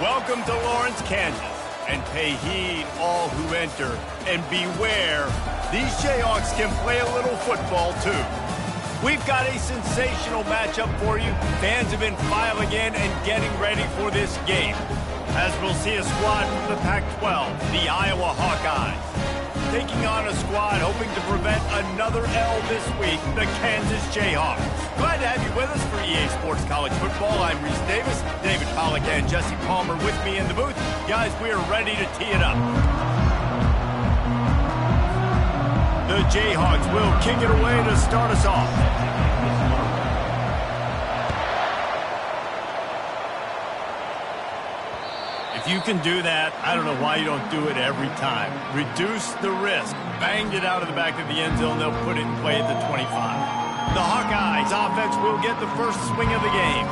Welcome to Lawrence, Kansas, and pay heed all who enter, and beware, these Jayhawks can play a little football too. We've got a sensational matchup for you. Fans have been filing in and getting ready for this game, as we'll see a squad from the Pac-12, the Iowa Hawkeyes, taking on a squad hoping to prevent another L this week, the Kansas Jayhawks. Glad to have you with us for EA Sports College Football. I'm Reese Davis, David Pollack and Jesse Palmer with me in the booth. Guys, we are ready to tee it up. The Jayhawks will kick it away to start us off. If you can do that, I don't know why you don't do it every time. Reduce the risk. Banged it out of the back of the end zone. They'll put it in play at the 25. The Hawkeyes offense will get the first swing of the game.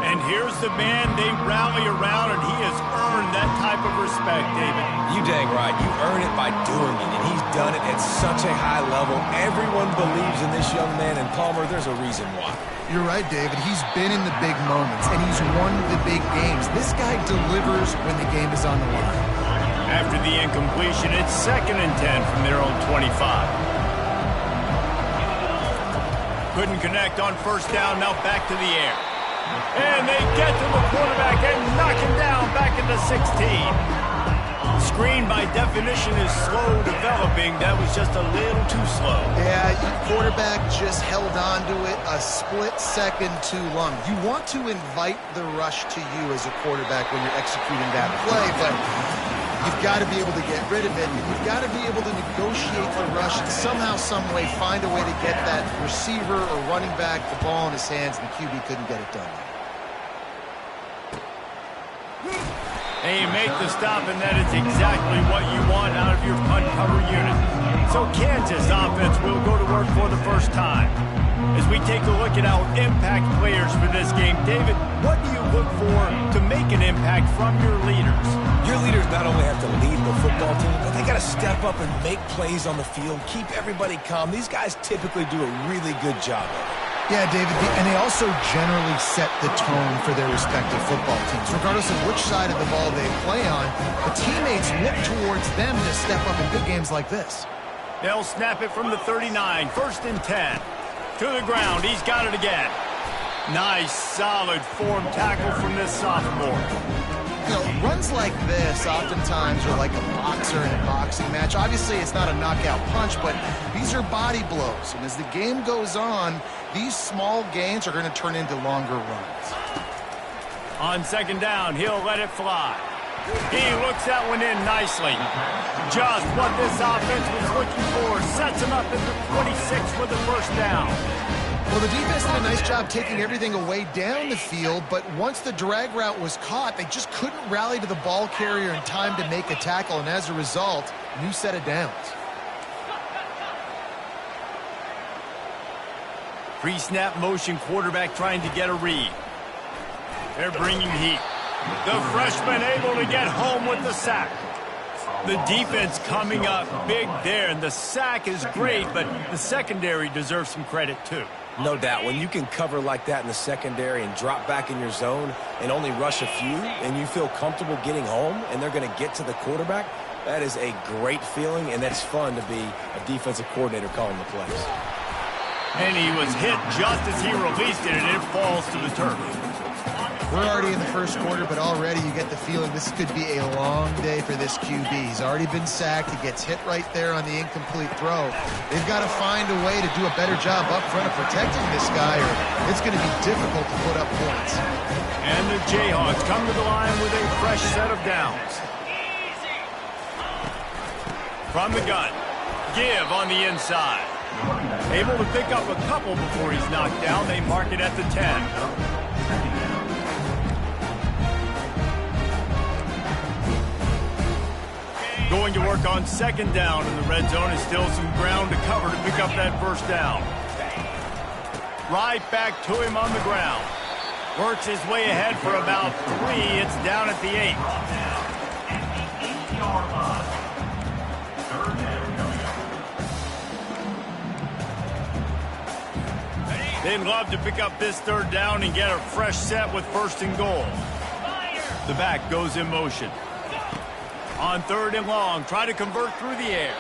And here's the man they rally around, and he has earned that type of respect, David. You dang right. You earn it by doing it, and he's done it at such a high level. Everyone believes in this young man, and Palmer, there's a reason why. You're right, David. He's been in the big moments, and he's won the big games. This guy delivers when the game is on the line. After the incompletion, it's 2nd and 10 from their own 25. Couldn't connect on first down, now back to the air. And they get to the quarterback and knock him down back into 16. Screen, by definition, is slow developing. That was just a little too slow. Yeah, your quarterback just held on to it a split second too long. You want to invite the rush to you as a quarterback when you're executing that play, but you've got to be able to get rid of it. You've got to be able to negotiate the rush and somehow, some way, find a way to get that receiver or running back the ball in his hands, and the QB couldn't get it done. And you make the stop, and that is exactly what you want out of your punt cover unit. So Kansas offense will go to work for the first time. As we take a look at our impact players for this game, David, what do you look for to make an impact from your leaders? Your leaders not only have to lead the football team, but they got to step up and make plays on the field, keep everybody calm. These guys typically do a really good job of it. Yeah, David, and they also generally set the tone for their respective football teams. Regardless of which side of the ball they play on, the teammates look towards them to step up in big games like this. They'll snap it from the 39, 1st and 10. To the ground, he's got it again. Nice, solid form tackle from this sophomore. You know, runs like this oftentimes are like a boxer in a boxing match. Obviously, it's not a knockout punch, but these are body blows. And as the game goes on, these small gains are going to turn into longer runs. On 2nd down, he'll let it fly. He looks that one in nicely. Just what this offense was looking for. Sets him up at the 26 with the first down. Well, the defense did a nice job taking everything away down the field, but once the drag route was caught, they just couldn't rally to the ball carrier in time to make a tackle, and as a result, new set of downs. Pre-snap motion, quarterback trying to get a read. They're bringing heat. The freshman able to get home with the sack. The defense coming up big there, and the sack is great, but the secondary deserves some credit too. No doubt. When you can cover like that in the secondary and drop back in your zone and only rush a few, and you feel comfortable getting home, and they're going to get to the quarterback, that is a great feeling, and that's fun to be a defensive coordinator calling the plays. And he was hit just as he released it, and it falls to the turf. We're already in the first quarter, but already you get the feeling this could be a long day for this QB. He's already been sacked. He gets hit right there on the incomplete throw. They've got to find a way to do a better job up front of protecting this guy, or it's going to be difficult to put up points. And the Jayhawks come to the line with a fresh set of downs. From the gun, Give on the inside. Able to pick up a couple before he's knocked down. They mark it at the 10. Going to work on 2nd down in the red zone, and still some ground to cover to pick up that first down. Right back to him on the ground. Works his way ahead for about 3. It's down at the 8. They'd love to pick up this 3rd down and get a fresh set with 1st and goal. The back goes in motion. On 3rd and long, try to convert through the air.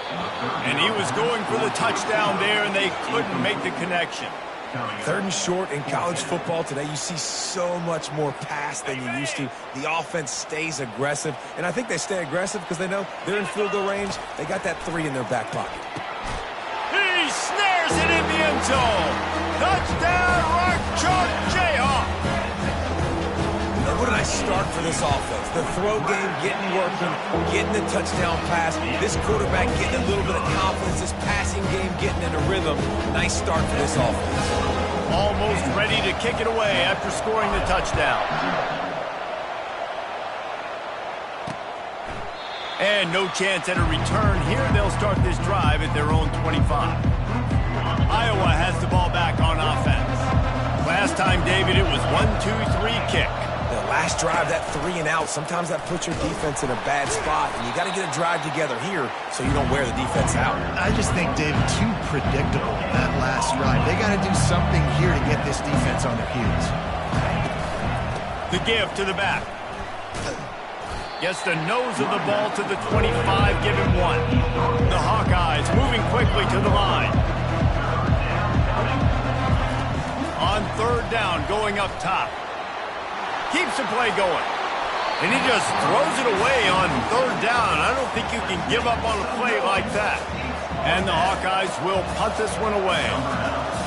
And he was going for the touchdown there, and they couldn't make the connection. 3rd and short in college football today, you see so much more pass than you used to. The offense stays aggressive, and I think they stay aggressive because they know they're in field goal range. They got that 3 in their back pocket. He snares it in the end zone. Touchdown, Rock Chalk Jayhawk. Now, what a nice start for this offense. The throw game getting working, getting the touchdown pass. This quarterback getting a little bit of confidence. This passing game getting in a rhythm. Nice start for this offense. Almost ready to kick it away after scoring the touchdown. And no chance at a return here. They'll start this drive at their own 25. Iowa has the ball back on offense. Last time, David, it was 1-2-3 kick. The last drive, that 3 and out, sometimes that puts your defense in a bad spot, and you got to get a drive together here so you don't wear the defense out. I just think, David, too predictable, that last drive. They got to do something here to get this defense on their heels. The give to the back. Gets the nose of the ball to the 25, give him 1. The Hawkeyes moving quickly to the line. On 3rd down, going up top. Keeps the play going. And he just throws it away on 3rd down. I don't think you can give up on a play like that. And the Hawkeyes will punt this one away.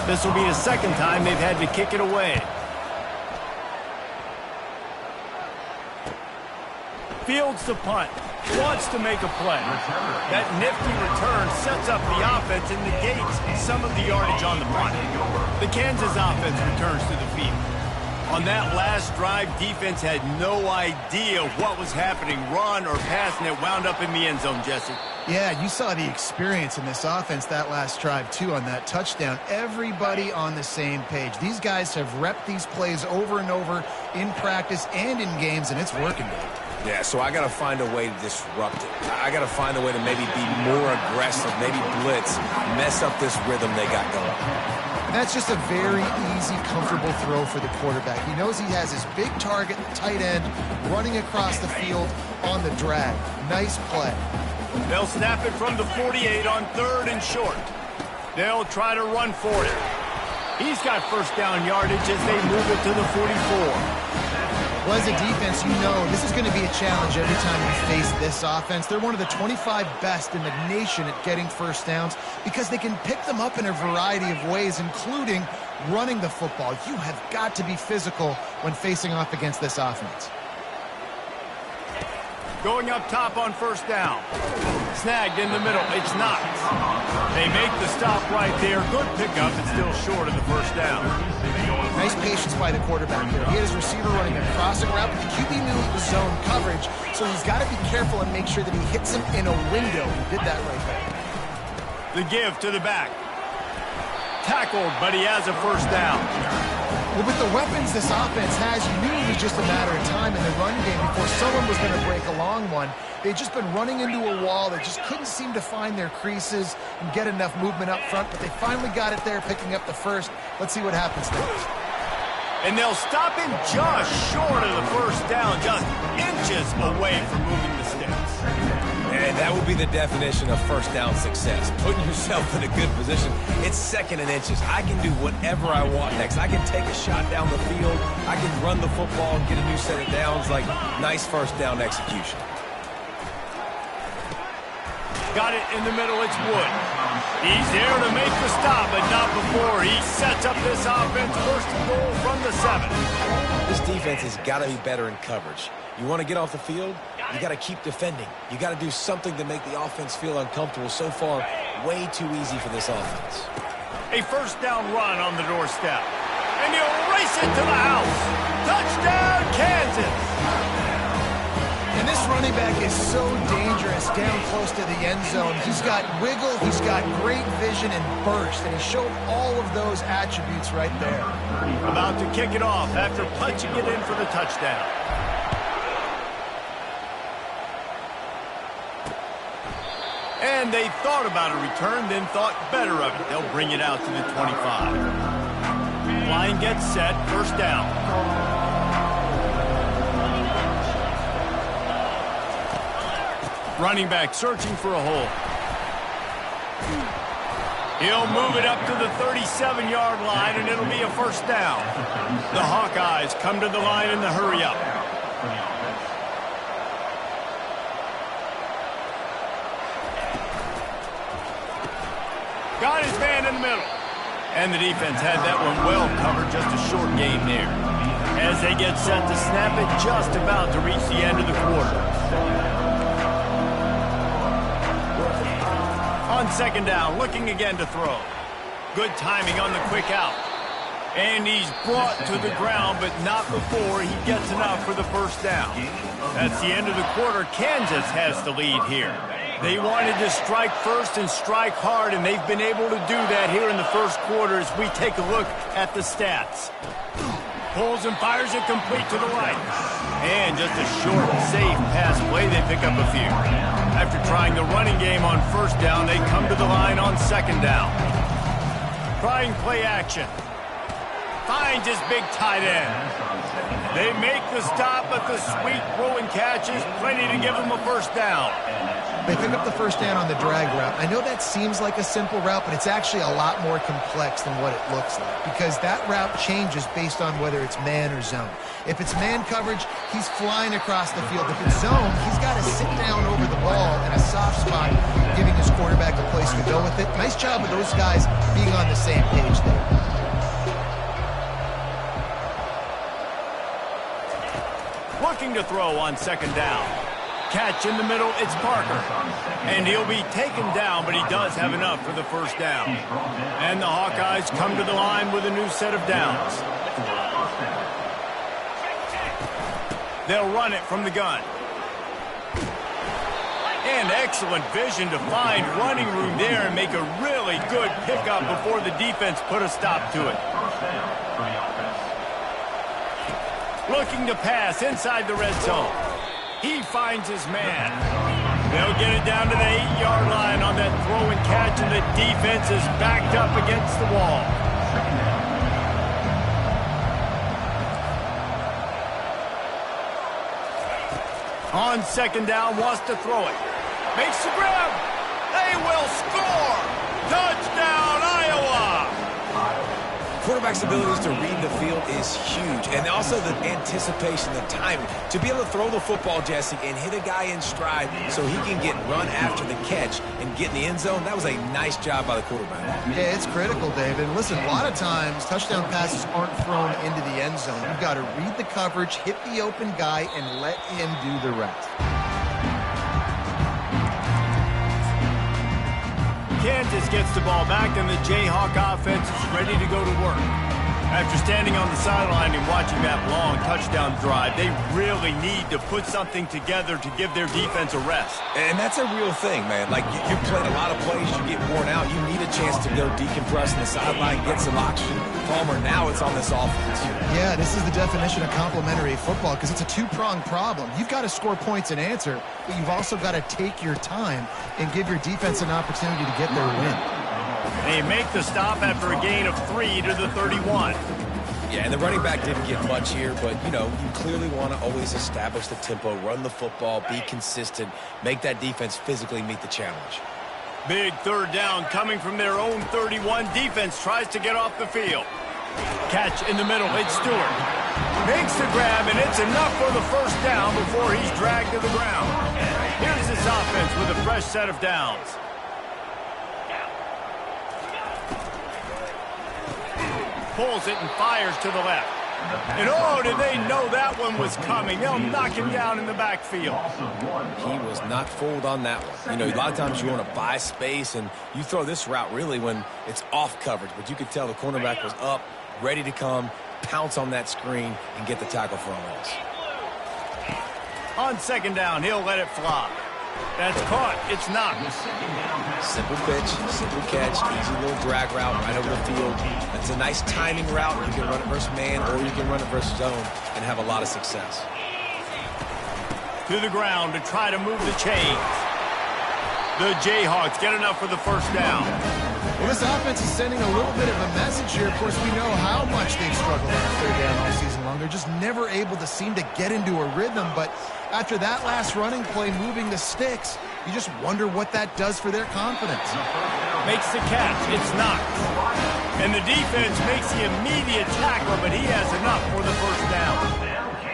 This will be the 2nd time they've had to kick it away. Fields the punt. Wants to make a play. That nifty return sets up the offense and negates some of the yardage on the punt. The Kansas offense returns to the field. On that last drive, defense had no idea what was happening, run or pass, and it wound up in the end zone, Jesse. Yeah, you saw the experience in this offense that last drive, too, on that touchdown. Everybody on the same page. These guys have repped these plays over and over in practice and in games, and it's working. Yeah, so I got to find a way to disrupt it. I got to find a way to maybe be more aggressive, maybe blitz, mess up this rhythm they got going. And that's just a very easy, comfortable throw for the quarterback. He knows he has his big target, the tight end, running across the field on the drag. Nice play. They'll snap it from the 48 on 3rd and short. They'll try to run for it. He's got 1st down yardage as they move it to the 44. Well, as a defense, you know this is going to be a challenge every time you face this offense. They're one of the 25 best in the nation at getting 1st downs because they can pick them up in a variety of ways, including running the football. You have got to be physical when facing off against this offense. Going up top on 1st down. Snagged in the middle. It's not. They make the stop right there. Good pickup. It's still short of the 1st down. Nice patience by the quarterback here. He had his receiver running a crossing route, but the QB knew it was zone coverage, so he's got to be careful and make sure that he hits him in a window. He did that right there. The give to the back. Tackled, but he has a 1st down. Well, with the weapons this offense has, you knew it was just a matter of time in the run game before someone was going to break a long one. They'd just been running into a wall. They just couldn't seem to find their creases and get enough movement up front, but they finally got it there, picking up the 1st. Let's see what happens next. And they'll stop him just short of the 1st down, just inches away from moving the sticks. And that would be the definition of 1st down success. Putting yourself in a good position. It's 2nd and inches. I can do whatever I want next. I can take a shot down the field. I can run the football and get a new set of downs. Like, nice 1st down execution. Got it in the middle. It's Wood. He's there to make the stop, but not before he sets up this offense. 1st and goal from the 7. This defense has got to be better in coverage. You want to get off the field, you got to keep defending. You got to do something to make the offense feel uncomfortable. So far, way too easy for this offense. A 1st down run on the doorstep. And he'll race it to the house. Touchdown, Kansas. And this running back is so dangerous down close to the end zone. He's got wiggle, he's got great vision and burst, and he showed all of those attributes right there. About to kick it off after punching it in for the touchdown. And they thought about a return, then thought better of it. They'll bring it out to the 25. Line gets set, 1st down. Running back searching for a hole. He'll move it up to the 37-yard line, and it'll be a first down. The Hawkeyes come to the line in the hurry-up. Got his man in the middle. And the defense had that one well covered, just a short game there. As they get set to snap it, just about to reach the end of the quarter. On second down, looking again to throw. Good timing on the quick out. And he's brought to the ground, but not before he gets enough for the first down. That's the end of the quarter. Kansas has the lead here. They wanted to strike first and strike hard, and they've been able to do that here in the first quarter as we take a look at the stats. Pulls and fires it complete to the right. And just a short, safe pass play, they pick up a few. After trying the running game on first down, they come to the line on second down. Trying play action. Finds his big tight end. They make the stop, but the sweet throw and catch is plenty to give them a first down. They pick up the first down on the drag route. I know that seems like a simple route, but it's actually a lot more complex than what it looks like because that route changes based on whether it's man or zone. If it's man coverage, he's flying across the field. If it's zone, he's got to sit down over the ball in a soft spot, giving his quarterback a place to go with it. Nice job of those guys being on the same page there. Looking to throw on second down. Catch in the middle, it's Parker. And he'll be taken down, but he does have enough for the first down. And the Hawkeyes come to the line with a new set of downs. They'll run it from the gun. And excellent vision to find running room there and make a really good pickup before the defense put a stop to it. Looking to pass inside the red zone. He finds his man. They'll get it down to the 8-yard line on that throw and catch, and the defense is backed up against the wall. On second down, wants to throw it. Makes the grab. They will score. Touchdown, Iowa. Quarterback's abilities to read the field is huge, and also the anticipation, the timing. To be able to throw the football, Jesse, and hit a guy in stride so he can get run after the catch and get in the end zone, that was a nice job by the quarterback. Yeah, it's critical, David. Listen, a lot of times touchdown passes aren't thrown into the end zone. You've got to read the coverage, hit the open guy, and let him do the rest. Kansas gets the ball back, and the Jayhawk offense is ready to go to work. After standing on the sideline and watching that long touchdown drive, they really need to put something together to give their defense a rest. And that's a real thing, man. Like, you've played a lot of plays, you get worn out, you need a chance to go decompress in the sideline, get some oxygen. Palmer, now it's on this offense. Yeah, this is the definition of complementary football because it's a two-pronged problem. You've got to score points and answer, but you've also got to take your time and give your defense an opportunity to get their win. They make the stop after a gain of 3 to the 31. Yeah, and the running back didn't get much here, but, you know, you clearly want to always establish the tempo, run the football, be consistent, make that defense physically meet the challenge. Big third down coming from their own 31. Defense tries to get off the field. Catch in the middle, it's Stewart. Makes the grab, and it's enough for the first down before he's dragged to the ground. Here's this offense with a fresh set of downs. Pulls it and fires to the left. And oh, did they know that one was coming? They'll knock him down in the backfield. He was not fooled on that one. You know, a lot of times you want to buy space, and you throw this route really when it's off coverage. But you could tell the cornerback was up, ready to come, pounce on that screen, and get the tackle for a loss. On second down, he'll let it fly. That's caught. It's not. Simple pitch, simple catch, easy little drag route right over the field. It's a nice timing route. You can run it versus man, or you can run it versus zone and have a lot of success. To the ground to try to move the chains. The Jayhawks get enough for the first down. Well, this offense is sending a little bit of a message here. Of course, we know how much they've struggled on third down all season long. They're just never able to seem to get into a rhythm. But after that last running play, moving the sticks, you just wonder what that does for their confidence. Makes the catch. It's knocked. And the defense makes the immediate tackle, but he has enough for the first down.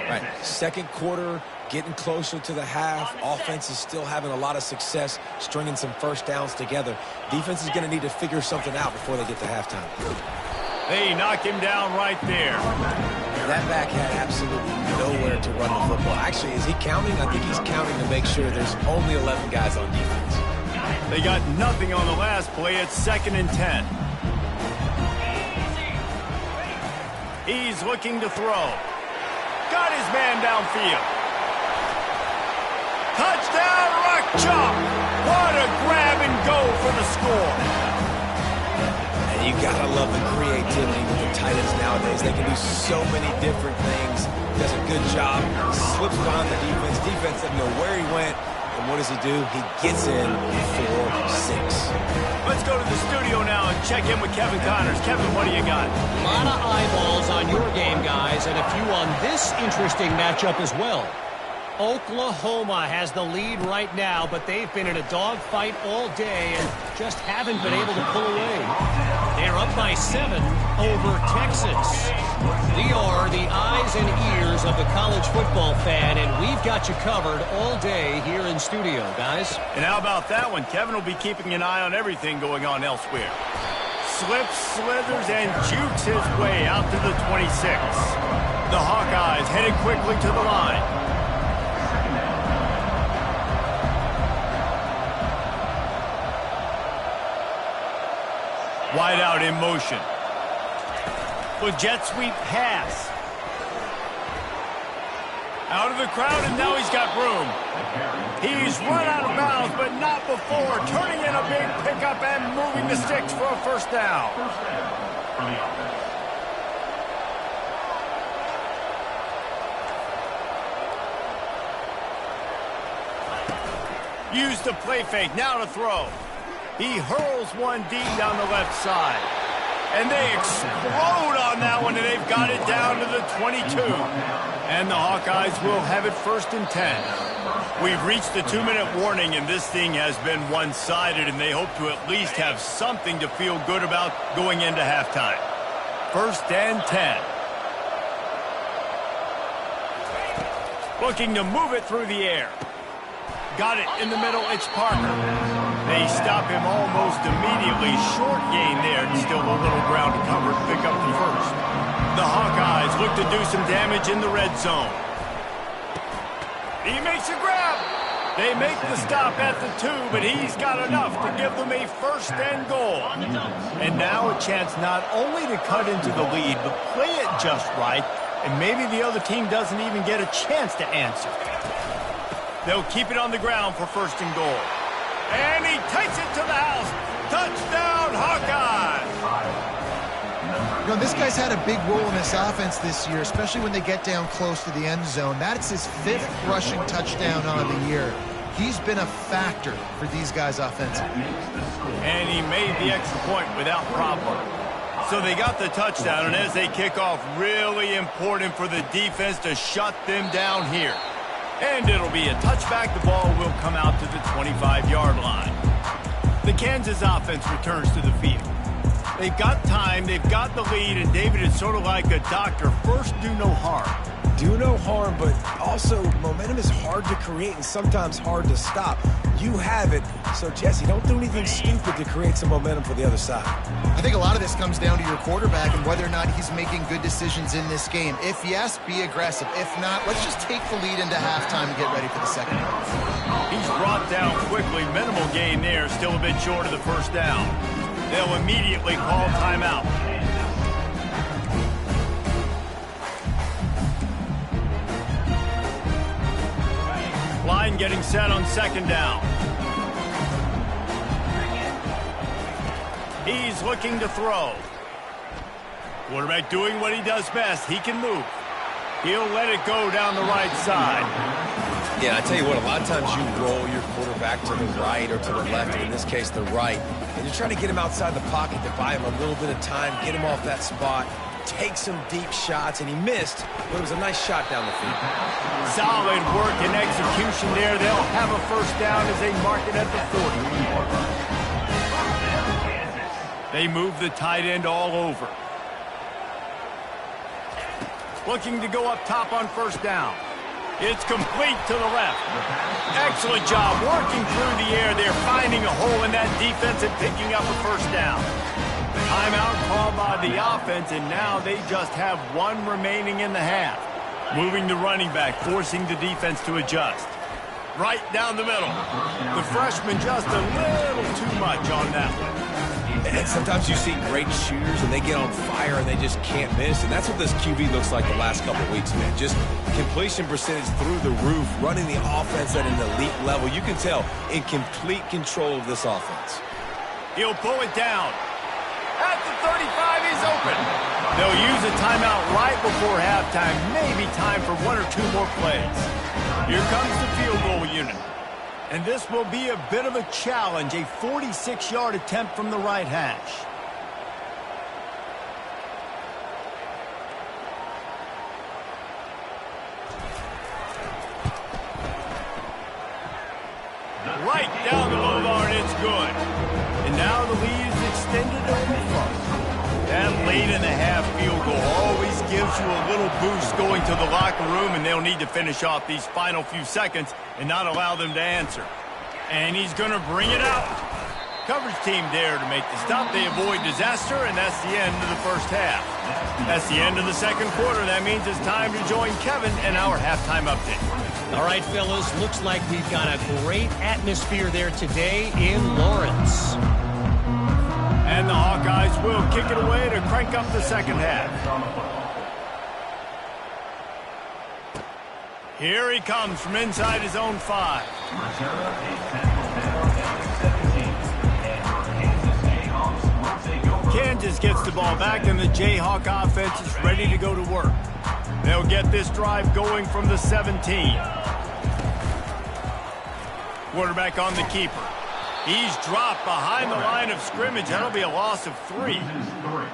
Right. Second quarter, getting closer to the half. Offense is still having a lot of success stringing some first downs together. Defense is going to need to figure something out before they get to halftime. They knock him down right there. That back had absolutely nowhere to run the football. Actually, is he counting? I think he's counting to make sure there's only 11 guys on defense. They got nothing on the last play. It's 2nd and 10. He's looking to throw. Got his man downfield. Touchdown, Rock Chalk. What a grab and go for the score. And you gotta love the creativity with the tight ends nowadays. They can do so many different things. Does a good job. Slips behind the defense. Defense doesn't know where he went. And what does he do? He gets in for 6. Let's go to the studio now and check in with Kevin Connors. Kevin, what do you got? A lot of eyeballs on your game, guys, and a few on this interesting matchup as well. Oklahoma has the lead right now, but they've been in a dogfight all day and just haven't been able to pull away. They're up by 7 over Texas. We are the eyes and ears of the college football fan, and we've got you covered all day here in studio, guys. And how about that one? Kevin will be keeping an eye on everything going on elsewhere. Slips, slithers, and jukes his way out to the 26. The Hawkeyes headed quickly to the line. Wide out in motion. With jet sweep pass. Out of the crowd, and now he's got room. He's run out of bounds, but not before. Turning in a big pickup and moving the sticks for a first down. Use the play fake, now to throw. He hurls one deep down the left side. And they explode on that one, and they've got it down to the 22. And the Hawkeyes will have it 1st and 10. We've reached the 2-minute warning, and this thing has been one-sided, and they hope to at least have something to feel good about going into halftime. 1st and 10. Looking to move it through the air. Got it in the middle, it's Parker. They stop him almost immediately. Short gain there, and still a little ground to cover to pick up the first. The Hawkeyes look to do some damage in the red zone. He makes a grab. They make the stop at the 2, but he's got enough to give them a 1st and goal. And now a chance not only to cut into the lead, but play it just right, and maybe the other team doesn't even get a chance to answer. They'll keep it on the ground for 1st and goal. And he takes it to the house. Touchdown, Hawkeyes! You know, this guy's had a big role in this offense this year, especially when they get down close to the end zone. That's his 5th rushing touchdown on the year. He's been a factor for these guys offensively. And he made the extra point without problem. So they got the touchdown, and as they kick off, really important for the defense to shut them down here. And it'll be a touchback. The ball will come out to the 25-yard line. The Kansas offense returns to the field. They've got time, they've got the lead, and David is sort of like a doctor. First, do no harm. Do no harm, but also momentum is hard to create and sometimes hard to stop. You have it, so Jesse, don't do anything stupid to create some momentum for the other side. I think a lot of this comes down to your quarterback and whether or not he's making good decisions in this game. If yes, be aggressive. If not, let's just take the lead into halftime and get ready for the second half. He's brought down quickly. Minimal gain there, still a bit short of the first down. They'll immediately call timeout. Line getting set on 2nd down. He's looking to throw. Quarterback doing what he does best. He can move. He'll let it go down the right side. Yeah, I tell you what, a lot of times you roll your quarterback to the right or to the left, and in this case, the right. And you're trying to get him outside the pocket to buy him a little bit of time, get him off that spot. take some deep shots, and he missed, but it was a nice shot down the field. Solid work and execution there. They'll have a first down as they mark it at the 40. They move the tight end all over. Looking to go up top on first down. It's complete to the left. Excellent job working through the air there, finding a hole in that defense and picking up a first down. Timeout called by the offense, and now they just have one remaining in the half. Moving the running back, forcing the defense to adjust. Right down the middle. The freshman just a little too much on that one. And sometimes you see great shooters, and they get on fire, and they just can't miss. And that's what this QB looks like the last couple of weeks, man. Just completion percentage through the roof, running the offense at an elite level. You can tell in complete control of this offense. He'll pull it down. At the 35, he's open. They'll use a timeout right before halftime. Maybe time for one or two more plays. Here comes the field goal unit. And this will be a bit of a challenge, a 46-yard attempt from the right hash. Right down the boulevard, it's good. And now the lead is extended a little further. That late in the half field goal always gives you a little boost going to the locker room, and they'll need to finish off these final few seconds and not allow them to answer. And he's going to bring it out. Coverage team there to make the stop. They avoid disaster, and that's the end of the first half. That's the end of the second quarter. That means it's time to join Kevin and our halftime update. All right, fellas, looks like we've got a great atmosphere there today in Lawrence. And the Hawkeyes will kick it away to crank up the second half. Here he comes from inside his own 5. Kansas gets the ball back, and the Jayhawk offense is ready to go to work. They'll get this drive going from the 17. Quarterback on the keeper. He's dropped behind the line of scrimmage. That'll be a loss of 3.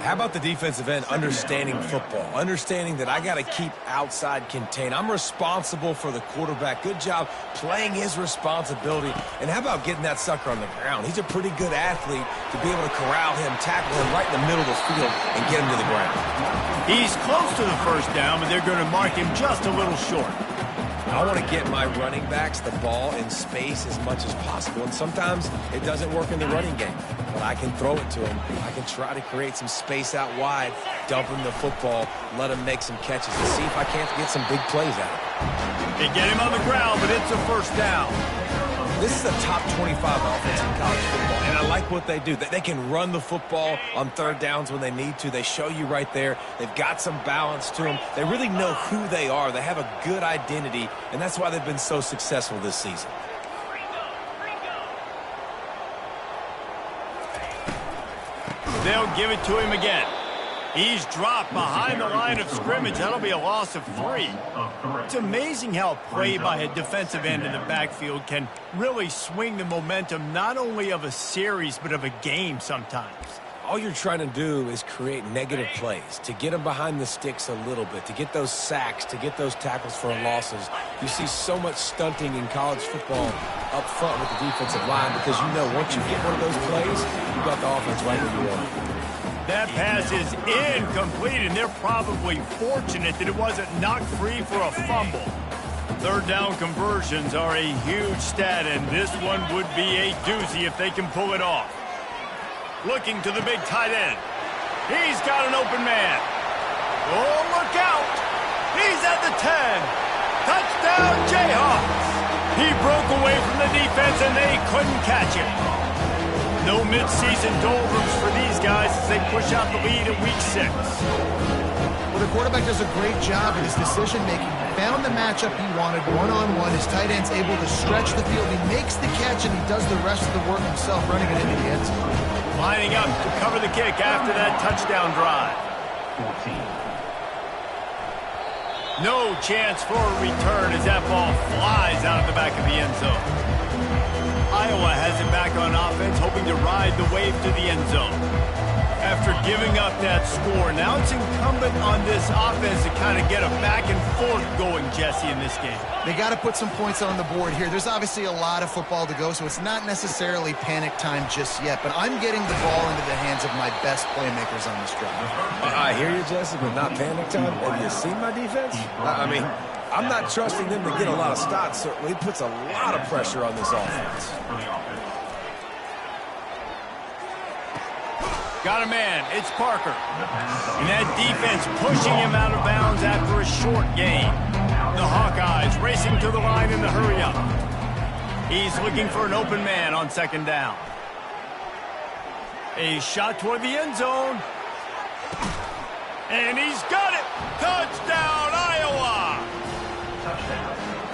How about the defensive end understanding football, understanding that I got to keep outside contained. I'm responsible for the quarterback. Good job playing his responsibility. And how about getting that sucker on the ground? He's a pretty good athlete to be able to corral him, tackle him right in the middle of the field, and get him to the ground. He's close to the first down, but they're going to mark him just a little short. I want to get my running backs the ball in space as much as possible, and sometimes it doesn't work in the running game, but I can throw it to them. I can try to create some space out wide, dump him the football, let him make some catches, and see if I can't get some big plays out of him. They get him on the ground, but it's a first down. This is a top 25 offense in college football, and I like what they do. They can run the football on third downs when they need to. They show you right there. They've got some balance to them. They really know who they are. They have a good identity, and that's why they've been so successful this season. They'll give it to him again. He's dropped behind the line of scrimmage. That'll be a loss of 3. It's amazing how play by a defensive end in the backfield can really swing the momentum not only of a series but of a game sometimes. All you're trying to do is create negative plays, to get them behind the sticks a little bit, to get those sacks, to get those tackles for losses. You see so much stunting in college football up front with the defensive line because you know once you get one of those plays, you got the offense right where you want it. That pass is incomplete, and they're probably fortunate that it wasn't knocked free for a fumble. Third down conversions are a huge stat, and this one would be a doozy if they can pull it off. Looking to the big tight end. He's got an open man. Oh, look out! He's at the 10. Touchdown, Jayhawks! He broke away from the defense, and they couldn't catch him. No midseason doldrums for these guys as they push out the lead in Week 6. Well, the quarterback does a great job in his decision-making. Found the matchup he wanted, one-on-one. His tight end's able to stretch the field. He makes the catch, and he does the rest of the work himself, running it into the end zone. Lining up to cover the kick after that touchdown drive. 14. No chance for a return as that ball flies out of the back of the end zone. Iowa has it back on offense, hoping to ride the wave to the end zone. After giving up that score. Now it's incumbent on this offense to kind of get a back and forth going, Jesse, in this game. They got to put some points on the board here. There's obviously a lot of football to go, so it's not necessarily panic time just yet, but I'm getting the ball into the hands of my best playmakers on this drive. I hear you, Jesse, but not panic time. Have you seen my defense? I mean, I'm not trusting them to get a lot of stops, so he puts a lot of pressure on this offense. Got a man. It's Parker. And that defense pushing him out of bounds after a short gain. The Hawkeyes racing to the line in the hurry up. He's looking for an open man on second down. A shot toward the end zone. And he's got it. Touchdown, Iowa.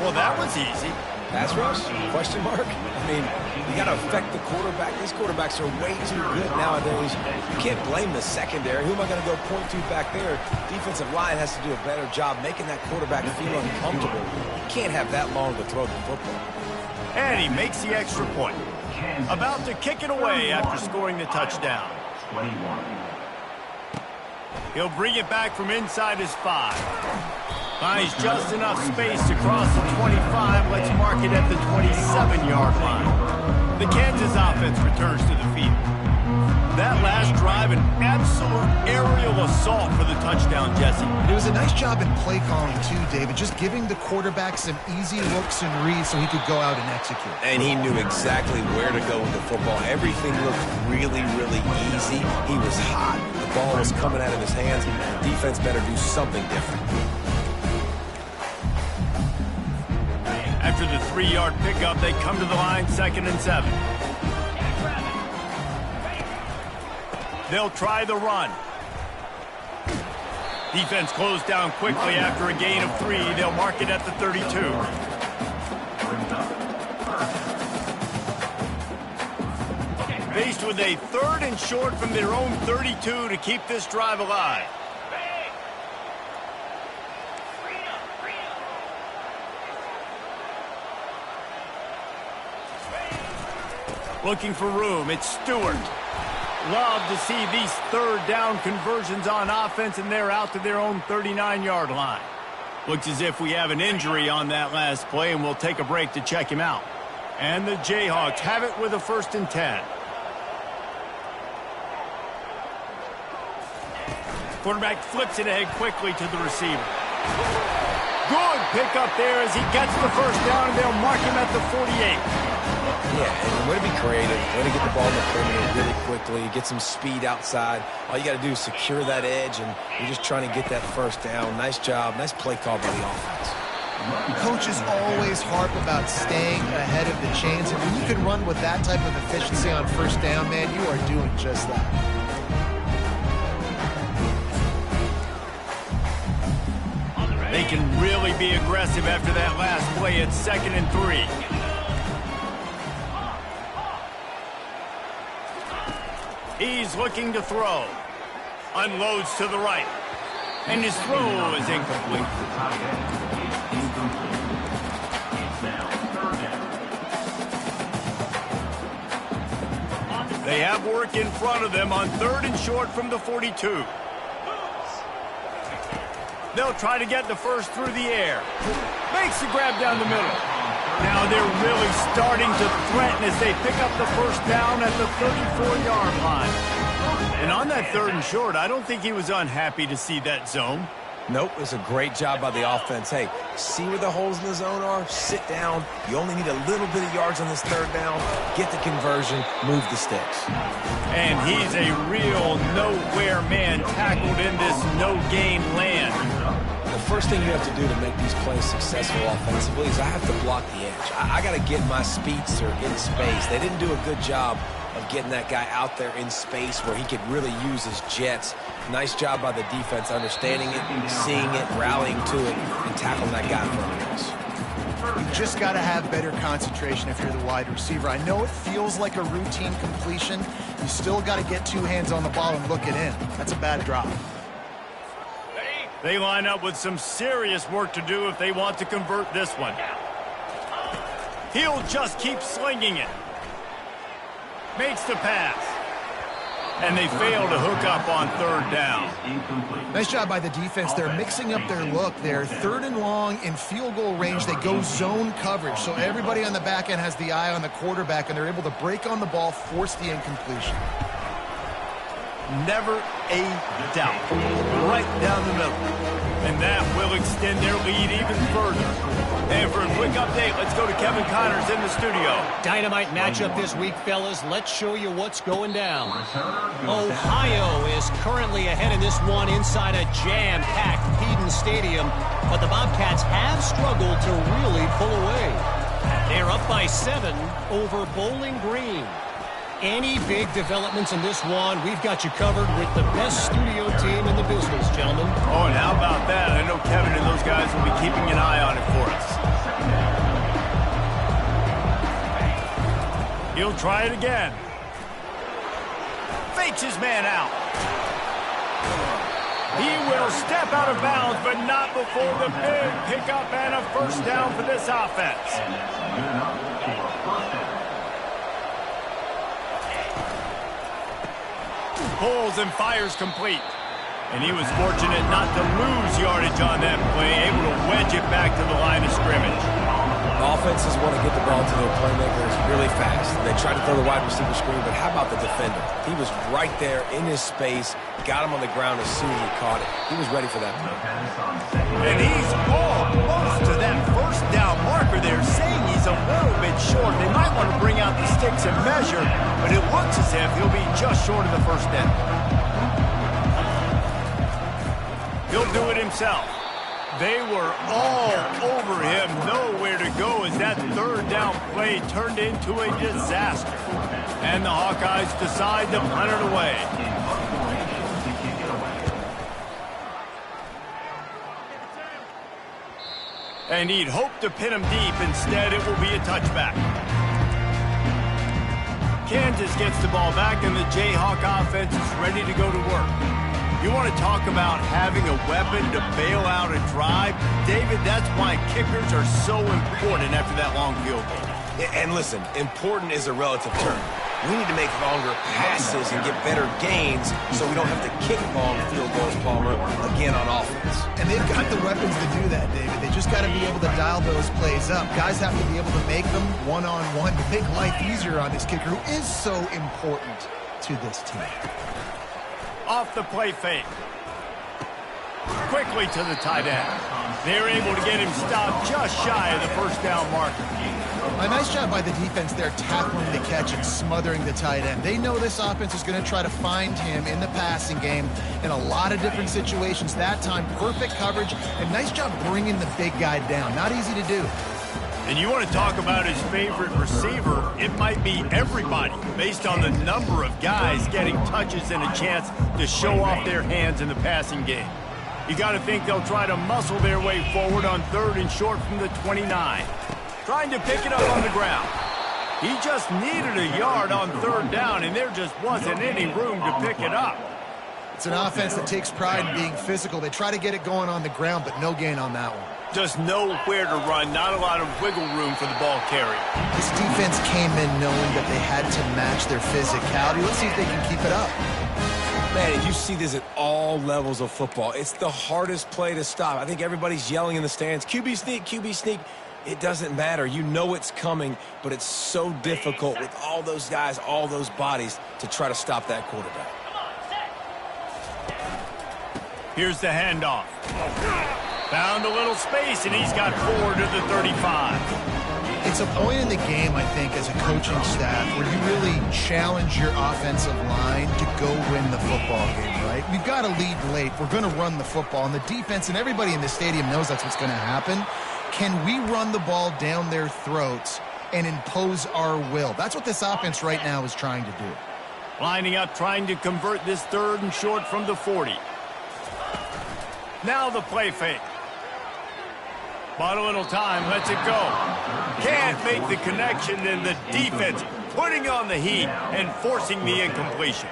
Well, that was easy. Pass rush? Question mark? I mean, you got to affect the quarterback. These quarterbacks are way too good nowadays. You can't blame the secondary. Who am I going to go point to back there? Defensive line has to do a better job making that quarterback feel uncomfortable. You can't have that long to throw the football. And he makes the extra point. About to kick it away after scoring the touchdown. He'll bring it back from inside his 5. Finds just enough space to cross the 25. Let's mark it at the 27-yard line. The Kansas offense returns to the field. That last drive, an absolute aerial assault for the touchdown, Jesse. It was a nice job in play calling, too, David, just giving the quarterback some easy looks and reads so he could go out and execute. And he knew exactly where to go with the football. Everything looked really, really easy. He was hot. The ball was coming out of his hands. The defense better do something different. After the 3-yard pickup, they come to the line 2nd and 7. They'll try the run. Defense closed down quickly after a gain of 3. They'll mark it at the 32. Faced with a 3rd and short from their own 32 to keep this drive alive. Looking for room. It's Stewart. Love to see these 3rd down conversions on offense, and they're out to their own 39-yard line. Looks as if we have an injury on that last play, and we'll take a break to check him out. And the Jayhawks have it with a 1st and 10. Quarterback flips it ahead quickly to the receiver. Good pickup there as he gets the 1st down, and they'll mark him at the 48. Yeah, and way to be creative, way to get the ball in the perimeter really quickly, get some speed outside. All you got to do is secure that edge, and you're just trying to get that 1st down. Nice job, nice play call by the offense. Coaches always harp about staying ahead of the chains, and when you can run with that type of efficiency on 1st down, man, you are doing just that. They can really be aggressive after that last play at 2nd and 3. He's looking to throw. Unloads to the right. And his throw is incomplete. They have work in front of them on 3rd and short from the 42. They'll try to get the 1st through the air. Makes the grab down the middle. Now they're really starting to threaten as they pick up the 1st down at the 34-yard line. And on that 3rd and short, I don't think he was unhappy to see that zone. Nope, it was a great job by the offense. Hey, see where the holes in the zone are? Sit down. You only need a little bit of yards on this 3rd down. Get the conversion, move the sticks. And he's a real nowhere man tackled in this no-gain land. The first thing you have to do to make these plays successful offensively is I have to block the edge. I got to get my speedster in space. They didn't do a good job of getting that guy out there in space where he could really use his jets. Nice job by the defense understanding it, seeing it, rallying to it, and tackling that guy in front of us. You just got to have better concentration if you're the wide receiver. I know it feels like a routine completion. You still got to get 2 hands on the ball and look it in. That's a bad drop. They line up with some serious work to do if they want to convert this one. He'll just keep slinging it. Makes the pass. and they fail to hook up on third down. Nice job by the defense. They're mixing up their look. They're third and long in field goal range. They go zone coverage, so everybody on the back end has the eye on the quarterback, and they're able to break on the ball, force the incompletion. Never a doubt. Right down the middle. And that will extend their lead even further. And for a quick update, let's go to Kevin Connors in the studio. Dynamite matchup this week, fellas. Let's show you what's going down. Ohio is currently ahead in this one inside a jam-packed Peden Stadium, but the Bobcats have struggled to really pull away. They're up by 7 over Bowling Green. Any big developments in this one, we've got you covered with the best studio team in the business, gentlemen. Oh, and how about that? I know Kevin and those guys will be keeping an eye on it for us. He'll try it again. Fakes his man out. He will step out of bounds, but not before the big pickup and a first down for this offense. Pulls and fires complete. And he was fortunate not to lose yardage on that play, able to wedge it back to the line of scrimmage. Offenses want to get the ball to their playmakers really fast. They try to throw the wide receiver screen, but how about the defender? He was right there in his space, got him on the ground as soon as he caught it. He was ready for that play. And he's almost to that first down marker there, saying he's a little bit short. They might want to bring out the sticks and measure, but it looks as if he'll be just short of the first down. He'll do it himself. They were all over him, nowhere to go as that third down play turned into a disaster. And the Hawkeyes decide to punt it away. And he'd hoped to pin him deep. Instead, it will be a touchback. Kansas gets the ball back, and the Jayhawk offense is ready to go to work. You want to talk about having a weapon to bail out a drive? David, that's why kickers are so important after that long field goal. And listen, important is a relative term. We need to make longer passes and get better gains so we don't have to kick long field goals, Palmer, again on offense. And they've got the weapons to do that, David. They just got to be able to dial those plays up. Guys have to be able to make them one-on-one to make life easier on this kicker, who is so important to this team. Off the play fake. Quickly to the tight end. They're able to get him stopped just shy of the first down marker. A nice job by the defense there, tackling the catch and smothering the tight end. They know this offense is going to try to find him in the passing game in a lot of different situations. That time, perfect coverage, and nice job bringing the big guy down. Not easy to do. And you want to talk about his favorite receiver, it might be everybody, based on the number of guys getting touches and a chance to show off their hands in the passing game. You got to think they'll try to muscle their way forward on third and short from the 29. Trying to pick it up on the ground. He just needed a yard on third down, and there just wasn't any room to pick it up. It's an offense that takes pride in being physical. They try to get it going on the ground, but no gain on that one. Just nowhere to run, not a lot of wiggle room for the ball carrier. This defense came in knowing that they had to match their physicality. Let's see if they can keep it up. Man, you see this at all levels of football. It's the hardest play to stop. I think everybody's yelling in the stands, QB sneak, QB sneak. It doesn't matter. You know it's coming, but it's so difficult with all those guys, all those bodies to try to stop that quarterback. Here's the handoff. Found a little space, and he's got 4 to the 35. It's a point in the game, I think, as a coaching staff where you really challenge your offensive line to go win the football game, right? We've got to lead late. We're going to run the football, and the defense and everybody in the stadium knows that's what's going to happen. Can we run the ball down their throats and impose our will? That's what this offense right now is trying to do. Lining up, trying to convert this third and short from the 40. Now the play fake. Bought a little time, lets it go. Can't make the connection, and the defense putting on the heat and forcing the incompletion.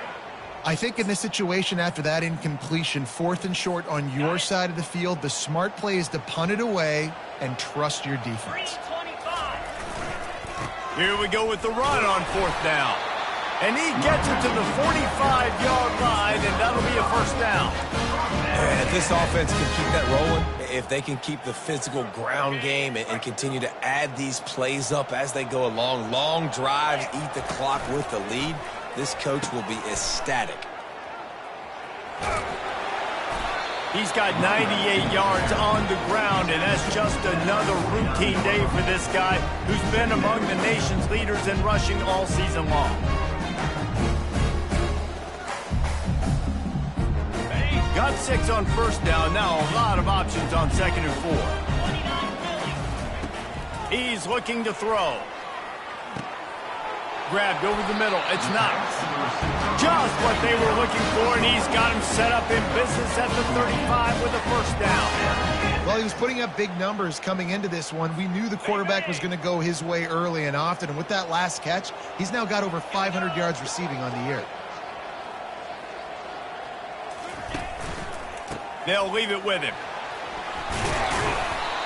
I think in this situation, after that incompletion, 4th and short on your side of the field, the smart play is to punt it away and trust your defense. Here we go with the run on 4th down. And he gets it to the 45-yard line, and that'll be a first down. And if this offense can keep that rolling, if they can keep the physical ground game and continue to add these plays up as they go along, long drives, eat the clock with the lead, this coach will be ecstatic. He's got 98 yards on the ground, and that's just another routine day for this guy who's been among the nation's leaders in rushing all season long. Got 6 on first down. Now a lot of options on 2nd and 4. He's looking to throw. Grabbed over the middle. It's not just what they were looking for, and he's got him set up in business at the 35 with a first down. Well, he was putting up big numbers coming into this one. We knew the quarterback was going to go his way early and often, and with that last catch, he's now got over 500 yards receiving on the year. They'll leave it with him.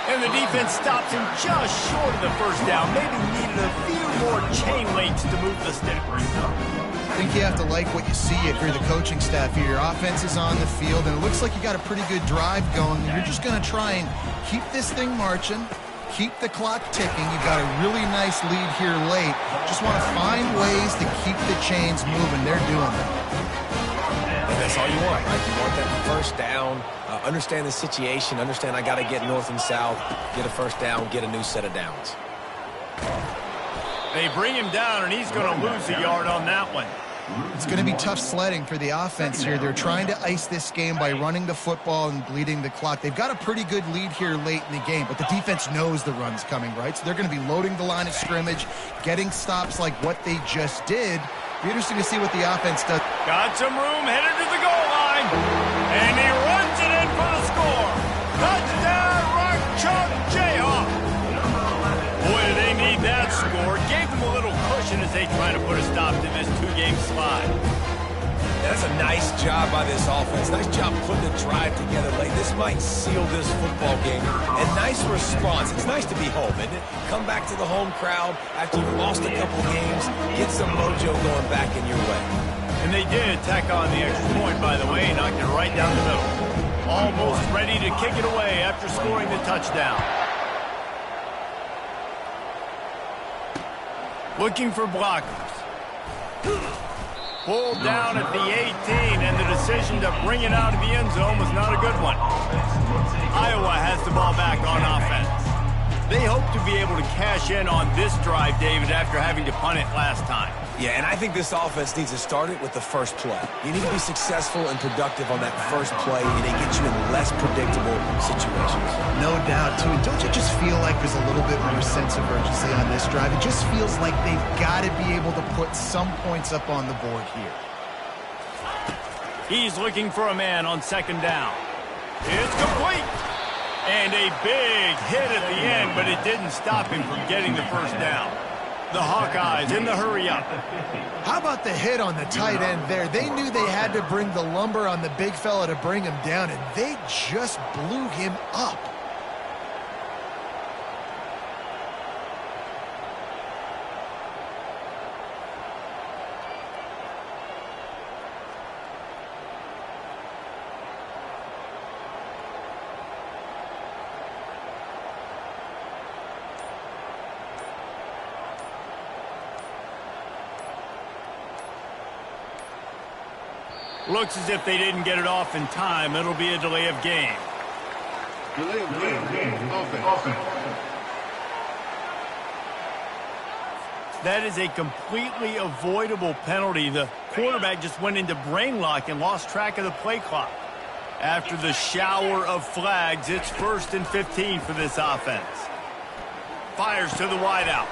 And the defense stops him just short of the first down. Maybe needed a few more chain links to move the sticks. I think you have to like what you see if you're the coaching staff here. Your offense is on the field, and it looks like you got a pretty good drive going. You're just going to try and keep this thing marching, keep the clock ticking. You've got a really nice lead here late. Just want to find ways to keep the chains moving. They're doing it. And that's all you want, right? You want that first down, understand the situation, understand I got to get north and south, get a first down, get a new set of downs. They bring him down, and he's going to lose a yard on that one. It's going to be tough sledding for the offense here. They're trying to ice this game by running the football and bleeding the clock. They've got a pretty good lead here late in the game, but the defense knows the run's coming, right? So they're going to be loading the line of scrimmage, getting stops like what they just did. Be interesting to see what the offense does. Got some room, headed to the goal line, and he runs it in for the score. Touchdown, Rock Chalk Jayhawk. Boy, do they need that score. Gave them a little cushion as they try to put a stop to this 2-game slide. That's a nice job by this offense. Nice job putting the drive together late. This might seal this football game. And nice response. It's nice to be home, isn't it? Come back to the home crowd after you've lost a couple games. Get some mojo going back in your way. And they did tack on the extra point, by the way, knocked it right down the middle. Almost ready to kick it away after scoring the touchdown. Looking for blockers. Pulled down at the 18, and the decision to bring it out of the end zone was not a good one. Iowa has the ball back on offense. They hope to be able to cash in on this drive, David, after having to punt it last time. Yeah, and I think this offense needs to start it with the first play. You need to be successful and productive on that first play, and it gets you in less predictable situations. No doubt, too. And don't you just feel like there's a little bit more sense of urgency on this drive? It just feels like they've got to be able to put some points up on the board here. He's looking for a man on 2nd down. It's complete. And a big hit at the end, but it didn't stop him from getting the first down. The Hawkeyes in the hurry-up. How about the hit on the tight end there? They knew they had to bring the lumber on the big fella to bring him down, and they just blew him up. Looks as if they didn't get it off in time. It'll be a delay of game. Delay of game. Offense. That is a completely avoidable penalty. The quarterback just went into brain lock and lost track of the play clock. After the shower of flags, it's 1st and 15 for this offense. Fires to the wideout.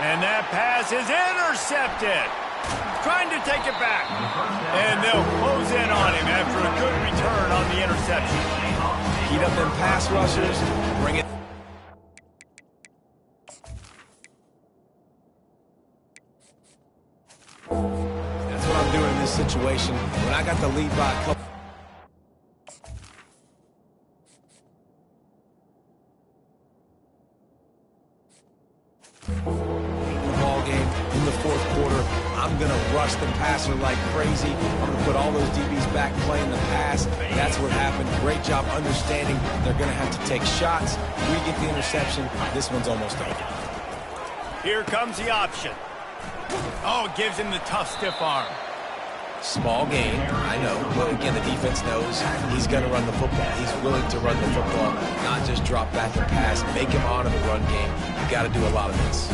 And that pass is intercepted. Trying to take it back. And they'll close in on him after a good return on the interception. Heat up them pass rushers. Bring it. That's what I'm doing in this situation. When I got the lead by a couple. Ball game in the 4th quarter. I'm going to rush rush the passer like crazy. I'm going to put all those DBs back playing the pass. That's what happened. Great job understanding they're going to have to take shots. We get the interception. This one's almost over. Here comes the option. Oh, it gives him the tough, stiff arm. Small gain, I know. But again, the defense knows he's going to run the football. He's willing to run the football, not just drop back and pass. Make him honor the run game. You got to do a lot of this.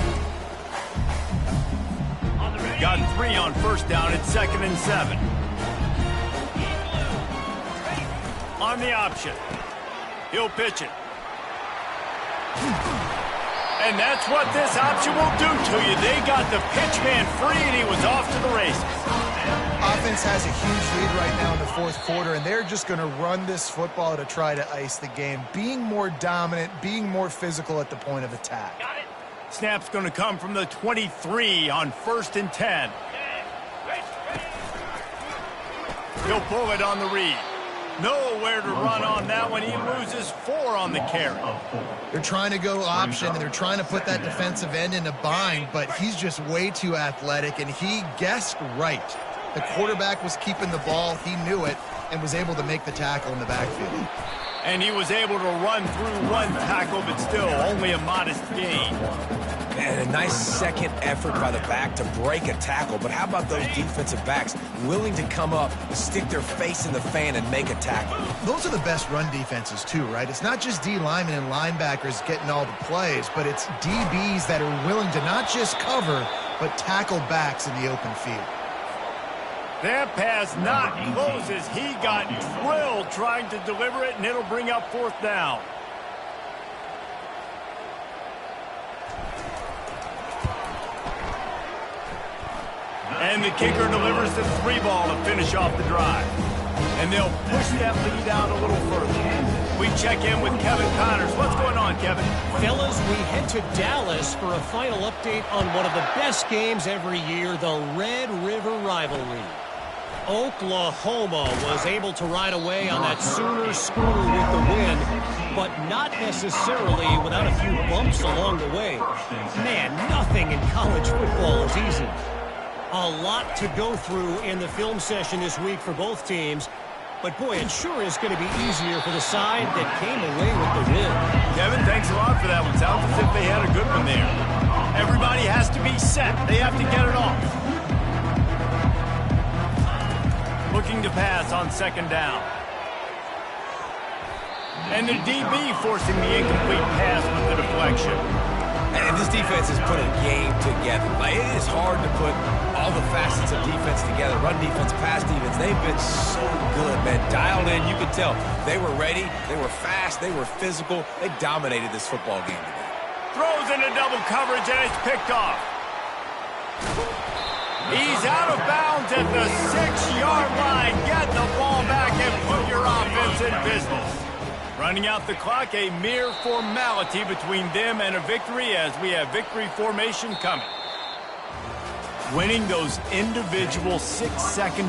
Got 3 on first down. It's 2nd and 7. On the option. He'll pitch it. And that's what this option will do to you. They got the pitch man free, and he was off to the races. Offense has a huge lead right now in the fourth quarter, and they're just going to run this football to try to ice the game. Being more dominant, being more physical at the point of attack. Snap's going to come from the 23 on 1st and 10. He'll pull it on the read. Nowhere to run on that one. He loses 4 on the carry. They're trying to go option, and they're trying to put that defensive end in a bind, but he's just way too athletic, and he guessed right. The quarterback was keeping the ball. He knew it and was able to make the tackle in the backfield. And he was able to run through 1 tackle, but still only a modest gain. And a nice second effort by the back to break a tackle. But how about those defensive backs willing to come up, stick their face in the fan, and make a tackle? Those are the best run defenses, too, right? It's not just D linemen and linebackers getting all the plays, but it's DBs that are willing to not just cover, but tackle backs in the open field. That pass not close as he got drilled trying to deliver it, and it'll bring up 4th down. And the kicker delivers the 3 ball to finish off the drive. And they'll push that lead out a little further. We check in with Kevin Connors. What's going on, Kevin? Fellas, we head to Dallas for a final update on one of the best games every year, the Red River Rivalry. Oklahoma was able to ride away on that Sooner scooter with the win, but not necessarily without a few bumps along the way. Man, nothing in college football is easy. A lot to go through in the film session this week for both teams, but boy, it sure is going to be easier for the side that came away with the win. Kevin, thanks a lot for that one. Sounds as if they had a good one there. Everybody has to be set. They have to get it off. Looking to pass on 2nd down. And the DB forcing the incomplete pass with the deflection. And this defense has put a game together. Like, it is hard to put all the facets of defense together. Run defense, pass defense. They've been so good, man. Dialed in, you could tell. They were ready. They were fast. They were physical. They dominated this football game today. Throws into double coverage, and it's picked off. He's out of bounds at the 6-yard line. Get the ball back and put your offense in business. Running out the clock, a mere formality between them and a victory as we have victory formation coming. Winning those individual 6-second